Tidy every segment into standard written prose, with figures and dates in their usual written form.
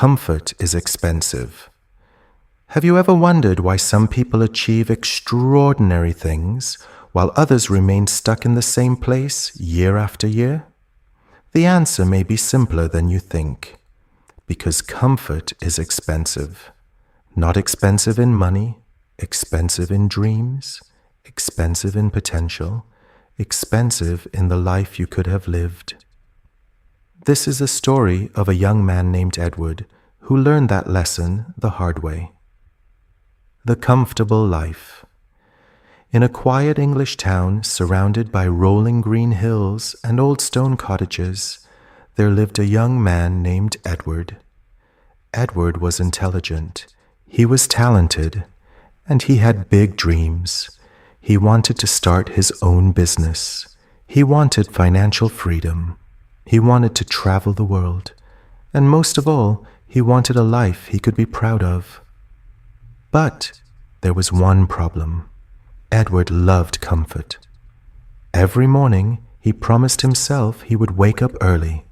Comfort is expensive. Have you ever wondered why some people achieve extraordinary things while others remain stuck in the same place year after year? The answer may be simpler than you think. Because comfort is expensive. Not expensive in money, expensive in dreams, expensive in potential, expensive in the life you could have lived. This is a story of a young man named Edward who learned that lesson the hard way. The comfortable life. In a quiet English town surrounded by rolling green hills and old stone cottages, there lived a young man named Edward. Edward was intelligent, he was talented, and he had big dreams. He wanted to start his own business. He wanted financial freedom. He wanted to travel the world. And most of all, he wanted a life he could be proud of. But there was one problem. Edward loved comfort. Every morning, he promised himself he would wake up early.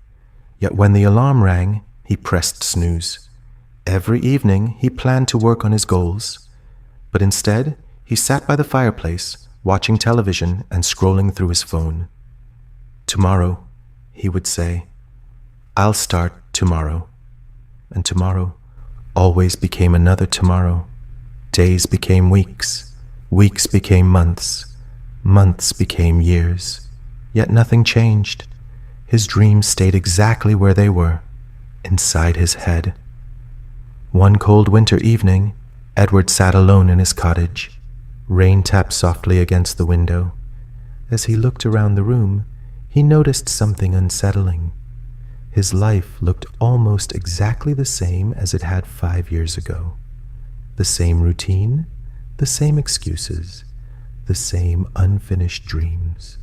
Yet when the alarm rang, he pressed snooze. Every evening, he planned to work on his goals. But instead, he sat by the fireplace, watching television and scrolling through his phone. Tomorrow, he would say, I'll start tomorrow. And tomorrow always became another tomorrow. Days became weeks. Weeks became months. Months became years. Yet nothing changed. His dreams stayed exactly where they were, inside his head. One cold winter evening, Edward sat alone in his cottage. Rain tapped softly against the window. As he looked around the room, he noticed something unsettling. His life looked almost exactly the same as it had 5 years ago. The same routine, the same excuses, the same unfinished dreams.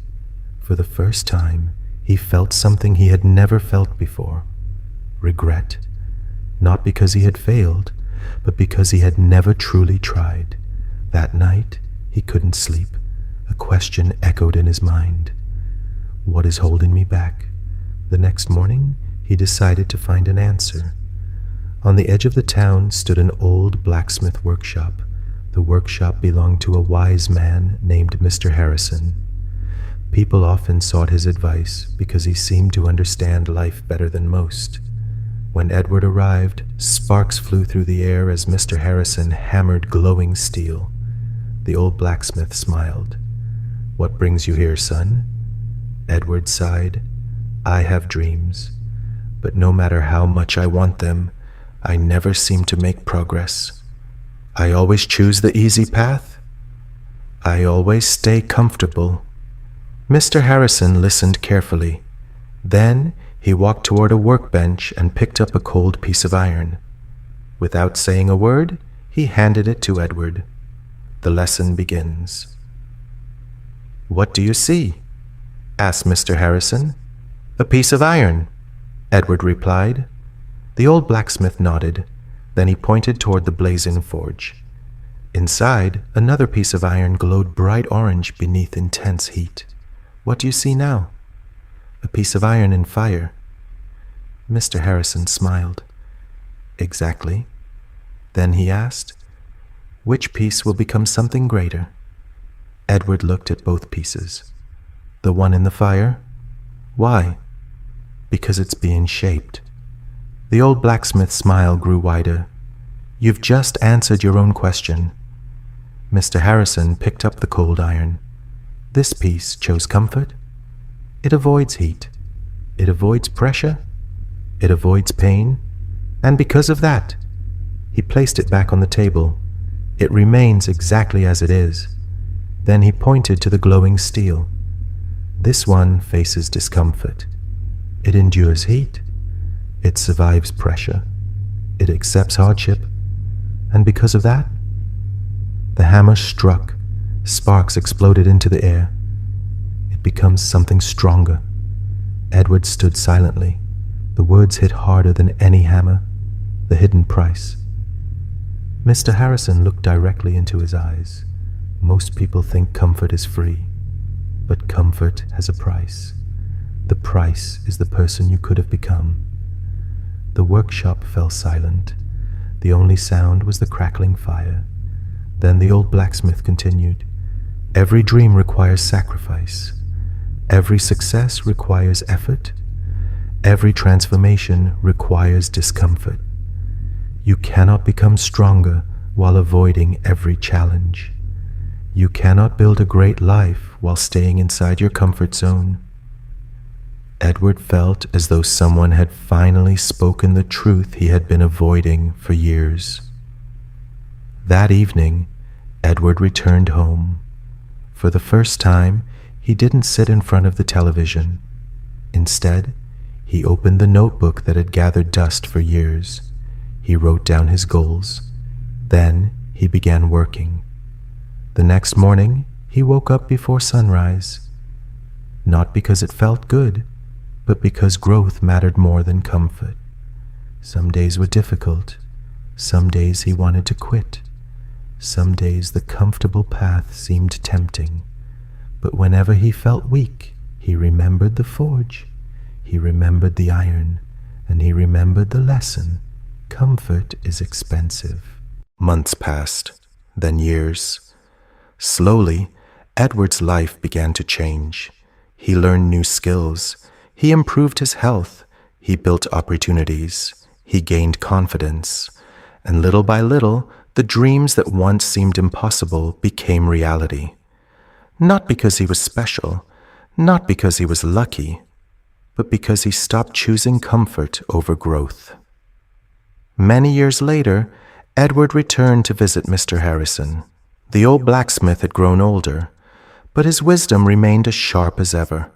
For the first time, he felt something he had never felt before. Regret. Not because he had failed, but because he had never truly tried. That night, he couldn't sleep. A question echoed in his mind. What is holding me back? The next morning, he decided to find an answer. On the edge of the town stood an old blacksmith workshop. The workshop belonged to a wise man named Mr. Harrison. People often sought his advice because he seemed to understand life better than most. When Edward arrived, sparks flew through the air as Mr. Harrison hammered glowing steel. The old blacksmith smiled. What brings you here, son? Edward sighed. I have dreams, but no matter how much I want them, I never seem to make progress. I always choose the easy path. I always stay comfortable. Mr. Harrison listened carefully. Then he walked toward a workbench and picked up a cold piece of iron. Without saying a word, he handed it to Edward. The lesson begins. What do you see? Asked Mr. Harrison. A piece of iron, Edward replied. The old blacksmith nodded. Then he pointed toward the blazing forge. Inside, another piece of iron glowed bright orange beneath intense heat. What do you see now? A piece of iron in fire. Mr. Harrison smiled. Exactly. Then he asked, which piece will become something greater? Edward looked at both pieces. The one in the fire? Why? Because it's being shaped. The old blacksmith's smile grew wider. You've just answered your own question. Mr. Harrison picked up the cold iron. This piece chose comfort. It avoids heat. It avoids pressure. It avoids pain. And because of that, he placed it back on the table. It remains exactly as it is. Then he pointed to the glowing steel. This one faces discomfort. It endures heat. It survives pressure. It accepts hardship. And because of that, the hammer struck. Sparks exploded into the air. It becomes something stronger. Edward stood silently. The words hit harder than any hammer. The hidden price. Mr. Harrison looked directly into his eyes. Most people think comfort is free, but comfort has a price. The price is the person you could have become. The workshop fell silent. The only sound was the crackling fire. Then the old blacksmith continued, "Every dream requires sacrifice. Every success requires effort. Every transformation requires discomfort. You cannot become stronger while avoiding every challenge. You cannot build a great life while staying inside your comfort zone." Edward felt as though someone had finally spoken the truth he had been avoiding for years. That evening, Edward returned home. For the first time, he didn't sit in front of the television. Instead, he opened the notebook that had gathered dust for years. He wrote down his goals. Then he began working. The next morning, he woke up before sunrise. Not because it felt good, but because growth mattered more than comfort. Some days were difficult. Some days he wanted to quit. Some days the comfortable path seemed tempting. But whenever he felt weak, he remembered the forge. He remembered the iron, and he remembered the lesson. Comfort is expensive. Months passed, then years. Slowly, Edward's life began to change. He learned new skills. He improved his health. He built opportunities. He gained confidence. And little by little, the dreams that once seemed impossible became reality. Not because he was special, not because he was lucky, but because he stopped choosing comfort over growth. Many years later, Edward returned to visit Mr. Harrison. The old blacksmith had grown older, but his wisdom remained as sharp as ever.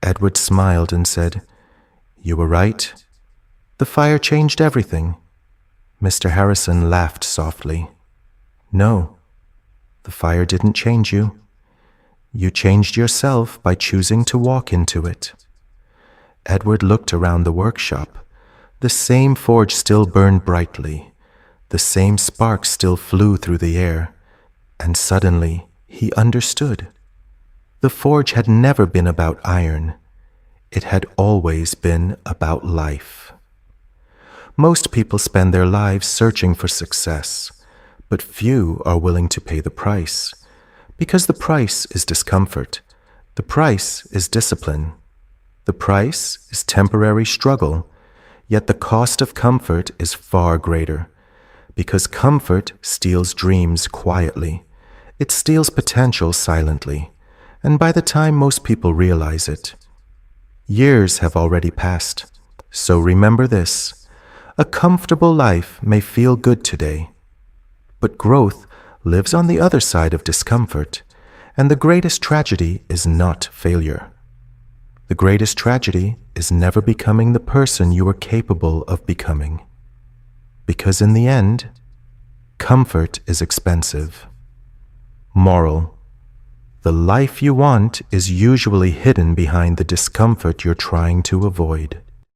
Edward smiled and said, "You were right. The fire changed everything." Mr. Harrison laughed softly. "No, the fire didn't change you. You changed yourself by choosing to walk into it." Edward looked around the workshop. The same forge still burned brightly. The same sparks still flew through the air. And suddenly, he understood. The forge had never been about iron. It had always been about life. Most people spend their lives searching for success, but few are willing to pay the price. Because the price is discomfort. The price is discipline. The price is temporary struggle. Yet the cost of comfort is far greater. Because comfort steals dreams quietly. It steals potential silently. And by the time most people realize it, years have already passed. So remember this: a comfortable life may feel good today, but growth lives on the other side of discomfort, and the greatest tragedy is not failure. The greatest tragedy is never becoming the person you are capable of becoming. Because in the end, comfort is expensive. Moral: the life you want is usually hidden behind the discomfort you're trying to avoid.